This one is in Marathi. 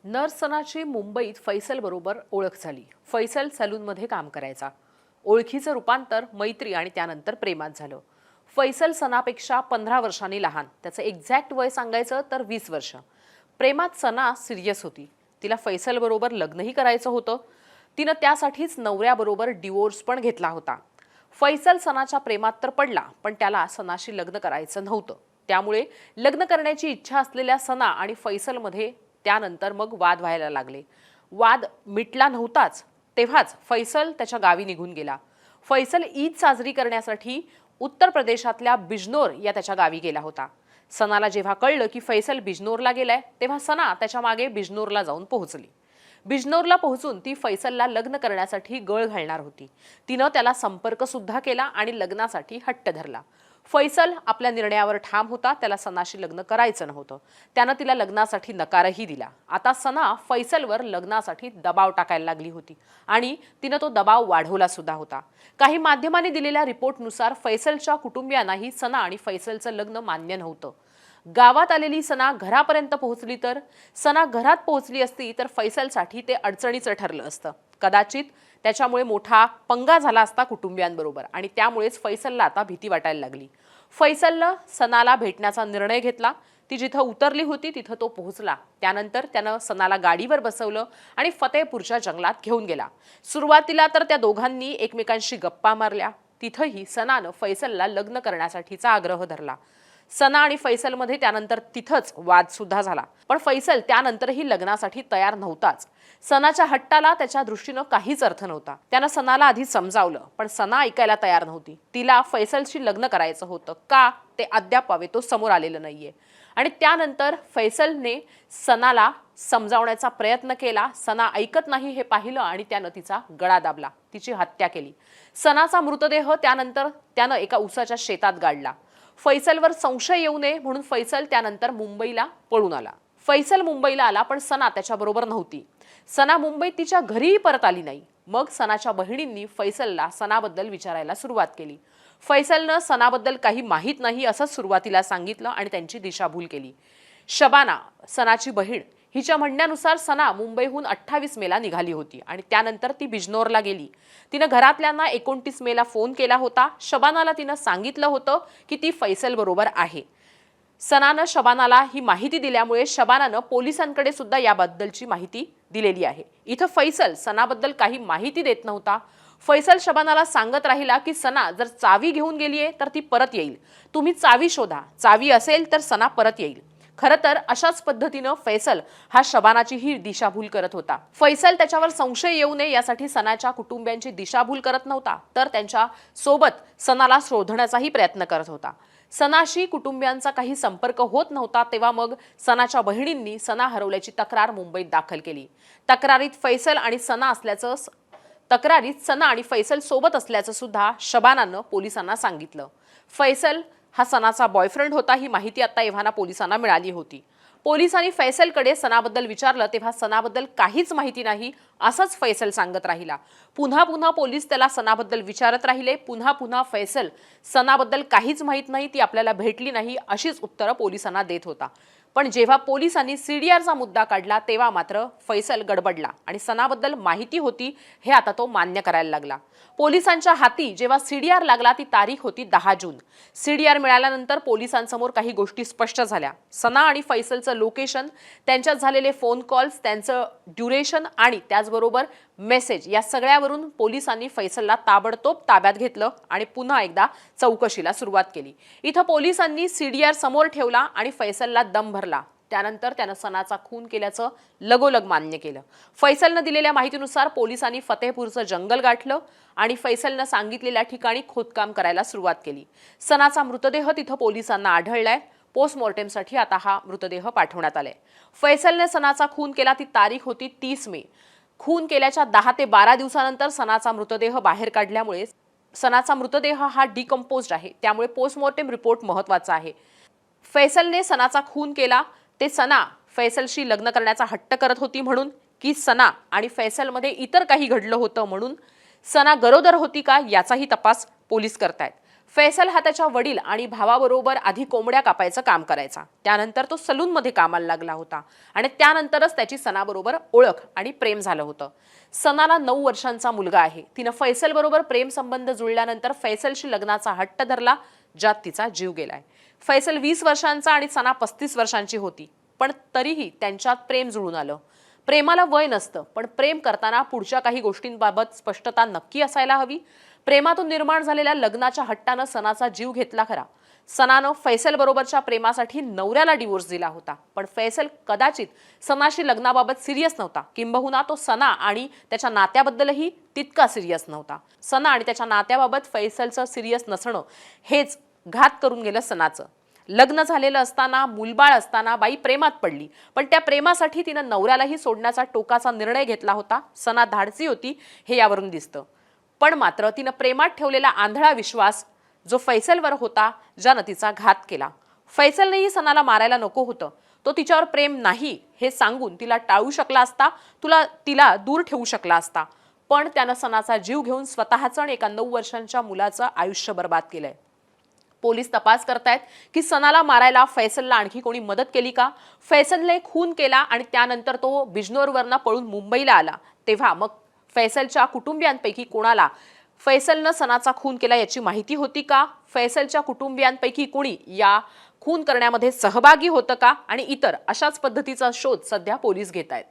नर्स सनाची मुंबईत फैसल बरोबर ओळख झाली। फैसल सलूनमध्ये काम करायचा। ओळखीचं रूपांतर मैत्री आणि त्यानंतर प्रेमात झालं। फैसल सनापेक्षा 15 वर्षांनी लहान। त्याचं एक्झॅक्ट वय सांगायचं तर 20 वर्ष। प्रेमात सना सिरियस होती। तिला फैसल बरोबर लग्नही करायचं होतं। तिनं त्यासाठीच नवऱ्याबरोबर डिवोर्स पण घेतला होता। फैसल सनाच्या प्रेमात तर पडला, पण त्याला सनाशी लग्न करायचं नव्हतं। त्यामुळे लग्न करण्याची इच्छा असलेल्या सना आणि फैसलमध्ये त्यानंतर मग वाद व्हायला लागले। वाद मिटला नव्हताच तेव्हाच फैसल त्याच्या गावी निघून गेला। फैसल ईद साजरी करण्यासाठी उत्तर प्रदेशातल्या बिजनोर या त्याच्या गावी गेला होता। सनाला जेव्हा कळलं की फैसल बिजनोरला गेलाय, तेव्हा सना त्याच्या मागे बिजनोरला जाऊन पोहोचली। बिजनोरला पोहोचून ती फैसलला लग्न करण्यासाठी गळ घालणार होती। तिनं त्याला संपर्क सुद्धा केला आणि लग्नासाठी हट्ट धरला। फैसल आपल्या निर्णयावर ठाम होता। त्याला सनाशी लग्न करायचं नव्हतं। त्यानं तिला लग्नासाठी नकारही दिला। आता सना फैसलवर लग्नासाठी दबाव टाकायला लागली होती आणि तिनं तो दबाव वाढवला सुद्धा होता। काही माध्यमांनी दिलेल्या रिपोर्टनुसार फैसलच्या कुटुंबियांनाही सना आणि फैसलचं लग्न मान्य नव्हतं। गावात आलेली सना घरापर्यंत पोहोचली तर सना घरात पोहोचली असती तर फैसलसाठी ते अडचणीचं ठरलं असतं। कदाचित त्याच्यामुळे मोठा पंगा झाला असता कुटुंबियांबरोबर आणि त्यामुळेच फैसलला आता भीती वाटायला लागली। फैसलनं सनाला भेटण्याचा निर्णय घेतला। ती जिथं उतरली होती तिथं तो पोहोचला। त्यानंतर त्यानं सनाला गाडीवर बसवलं आणि फतेहपूरच्या जंगलात घेऊन गेला। सुरुवातीला तर त्या दोघांनी एकमेकांशी गप्पा मारल्या। तिथंही सनानं फैसलला लग्न करण्यासाठीचा आग्रह धरला। सना आणि फैसलमध्ये त्यानंतर तिथंच वाद सुद्धा झाला, पण फैसल त्यानंतरही लग्नासाठी तयार नव्हताच। सनाच्या हट्टाला त्याच्या दृष्टीनं काहीच अर्थ नव्हता। त्यानं सनाला आधी समजावलं, पण सना ऐकायला तयार नव्हती। तिला फैसलशी लग्न करायचं होतं का ते अद्याप तो समोर आलेलं नाहीये। आणि त्यानंतर फैसलने सनाला समजावण्याचा प्रयत्न केला। सना ऐकत नाही हे पाहिलं आणि त्यानं तिचा गळा दाबला, तिची हत्या केली। सनाचा मृतदेह त्यानंतर त्यानं एका उसाच्या शेतात गाडला। फैसलवर संशय येऊ नये म्हणून फैसल त्यानंतर मुंबईला पळून आला। फैसल मुंबईला आला, पण सना त्याच्याबरोबर नव्हती। सना मुंबईत तिच्या घरीही परत आली नाही। मग सनाच्या बहिणींनी फैसलला सनाबद्दल विचारायला सुरुवात केली। फैसलनं सनाबद्दल काही माहीत नाही असं सुरुवातीला सांगितलं आणि त्यांची दिशाभूल केली। शबाना, सनाची बहीण, हिच्या म्हणण्यानुसार सना मुंबईहून 28 मेला निघाली होती आणि त्यानंतर ती बिजनोरला गेली। तिनं घरातल्यांना 29 मेला फोन केला होता। शबानाला तिनं सांगितलं होतं की ती फैसल बरोबर आहे। सनानं शबानाला ही माहिती दिल्यामुळे शबानानं पोलिसांकडे सुद्धा याबद्दलची माहिती दिलेली आहे। इथं फैसल सनाबद्दल काही माहिती देत नव्हता। फैसल शबानाला सांगत राहिला की सना जर चावी घेऊन गेलीये तर ती परत येईल। तुम्ही चावी शोधा, चावी असेल तर सना परत येईल। खरं तर अशाच पद्धतीनं फैसल हा शबानाची ही दिशाभूल करत होता। फैसल त्याच्यावर संशय येऊ नये यासाठी सनाच्या कुटुंबियांची दिशाभूल करत नव्हता, तर त्यांच्या सोबत सनाला शोधण्याचाही प्रयत्न करत होता। सनाशी कुटुंबियांचा काही संपर्क होत नव्हता, तेव्हा मग सनाच्या बहिणींनी सना हरवल्याची तक्रार मुंबईत दाखल केली। तक्रारीत सना आणि फैसल सोबत असल्याचं सुद्धा शबानानं पोलिसांना सांगितलं। फैसल हा सनाचा बॉयफ्रेंड होता ही माहिती आता एव्हाना पोलिसांना मिळाली होती। पोलिसांनी फैसलकडे सनाबद्दल विचारलं तेव्हा सनाबद्दल काहीच माहिती नाही असंच फैसल सांगत राहिला। पुन्हा पुन्हा पोलीस त्याला सनाबद्दल विचारत राहिले। पुन्हा पुन्हा फैसल सनाबद्दल काहीच माहित नाही, ती आपल्याला भेटली नाही अशीच उत्तरं पोलिसांना देत होता। पण जेव्हा पोलिसांनी सीडीआरचा मुद्दा काढला तेव्हा मात्र फैसल गडबडला आणि सनाबद्दल माहिती होती हे आता तो मान्य करायला लागला। पोलिसांच्या हाती जेव्हा सीडीआर लागला ती तारीख होती 10 जून। सीडीआर मिळाल्यानंतर पोलिसांसमोर काही गोष्टी स्पष्ट झाल्या। सना आणि फैसलचं लोकेशन, त्यांच्यात झालेले फोन कॉल्स, त्यांचं ड्युरेशन आणि त्याचबरोबर मेसेज या सगळ्यावरून पोलिसांनी फैसलला ताबडतोब ताब्यात घेतलं आणि पुन्हा एकदा चौकशीला सुरुवात केली। इथं पोलिसांनी सीडीआर समोर ठेवला आणि फैसलला दम भरला। त्यानंतर त्यानं सनाचा खून केल्याचं लगोलग मान्य केलं। फैसलनं दिलेल्या माहितीनुसार पोलिसांनी फतेहपूरचं जंगल गाठलं आणि फैसलनं सांगितलेल्या ठिकाणी खोदकाम करायला सुरुवात केली। सनाचा मृतदेह तिथं पोलिसांना आढळलाय। पोस्टमॉर्टेमसाठी आता हा मृतदेह पाठवण्यात आलाय। फैसलने सनाचा खून केला ती तारीख होती 30 मे। खून केल्याच्या 10 ते 12 दिवसानंतर सनाचा मृतदेह बाहेर काढल्यामुळे सनाचा मृतदेह हा डिकंपोज्ड आहे, त्यामुळे पोस्टमॉर्टेम रिपोर्ट महत्त्वाचा आहे। फैसलने सनाचा खून केला ते सना फैसलशी लग्न करण्याचा हट्ट करत होती म्हणून, की सना आणि फैसलमध्ये इतर काही घडलं होतं म्हणून, सना गरोदर होती का याचाही तपास पोलीस करतायत। फैसल हा त्याच्या वडील आणि भावाबरोबर आधी कोंबड्या कापायचं काम करायचा. त्यानंतर तो सलूनमध्ये कामाला लागला होता आणि त्यानंतरच त्याची सनाबरोबर ओळख आणि प्रेम झालं होतं. सनाला 9 वर्षांचा मुलगा आहे. तिनं फैसल बरोबर प्रेम संबंध जुळल्यानंतर फैसलशी लग्नाचा हट्ट धरला, ज्यात तिचा जीव गेलाय. फैसल 20 वर्षांचा आणि सना 35 वर्षांची होती, पण तरीही त्यांच्यात प्रेम जुळून आलं. प्रेमाला वय नसतं, पण प्रेम करताना पुढच्या काही गोष्टींबाबत स्पष्टता नक्की असायला हवी. प्रेमातून निर्माण झालेल्या लग्नाच्या हट्टानं सनाचा जीव घेतला खरा. सनानं फैसल बरोबरच्या प्रेमासाठी नवऱ्याला डिवोर्स दिला होता, पण फैसल कदाचित सनाशी लग्नाबाबत सिरियस नव्हता. किंबहुना तो सना आणि त्याच्या नात्याबद्दलही तितका सिरियस नव्हता. सना आणि त्याच्या नात्याबाबत फैसलचं सिरियस नसणं हेच घात करून गेलं सनाचं. लग्न झालेलं असताना, मूलबाळ असताना बाई प्रेमात पडली, पण त्या प्रेमासाठी तिनं नवऱ्यालाही सोडण्याचा टोकाचा निर्णय घेतला होता. सना धाडसी होती हे यावरून दिसतं. पण मात्र तिनं प्रेमात ठेवलेला आंधळा विश्वास जो फैसलवर होता, ज्यानं तिचा घात केला. फैसलनेही सनाला मारायला नको होतं. तो तिच्यावर प्रेम नाही हे सांगून तिला टाळू शकला असता, तिला दूर ठेवू शकला असता. पण त्यानं सनाचा जीव घेऊन स्वतःचं आणि एका 9 वर्षांच्या मुलाचं आयुष्य बर्बाद केलंय. पोलीस तपास करतायत की सनाला मारायला फैसलला आणखी कोणी मदत केली का? फैसलने खून केला आणि त्यानंतर तो बिजनोरवरनं पळून मुंबईला आला, तेव्हा मग फैसलच्या कुटुंबियांपैकी कोणाला फैसलनं सनाचा खून केला याची माहिती होती का? फैसलच्या कुटुंबियांपैकी कोणी या खून करण्यामध्ये सहभागी होतं का? आणि इतर अशाच पद्धतीचा शोध सध्या पोलीस घेत आहेत.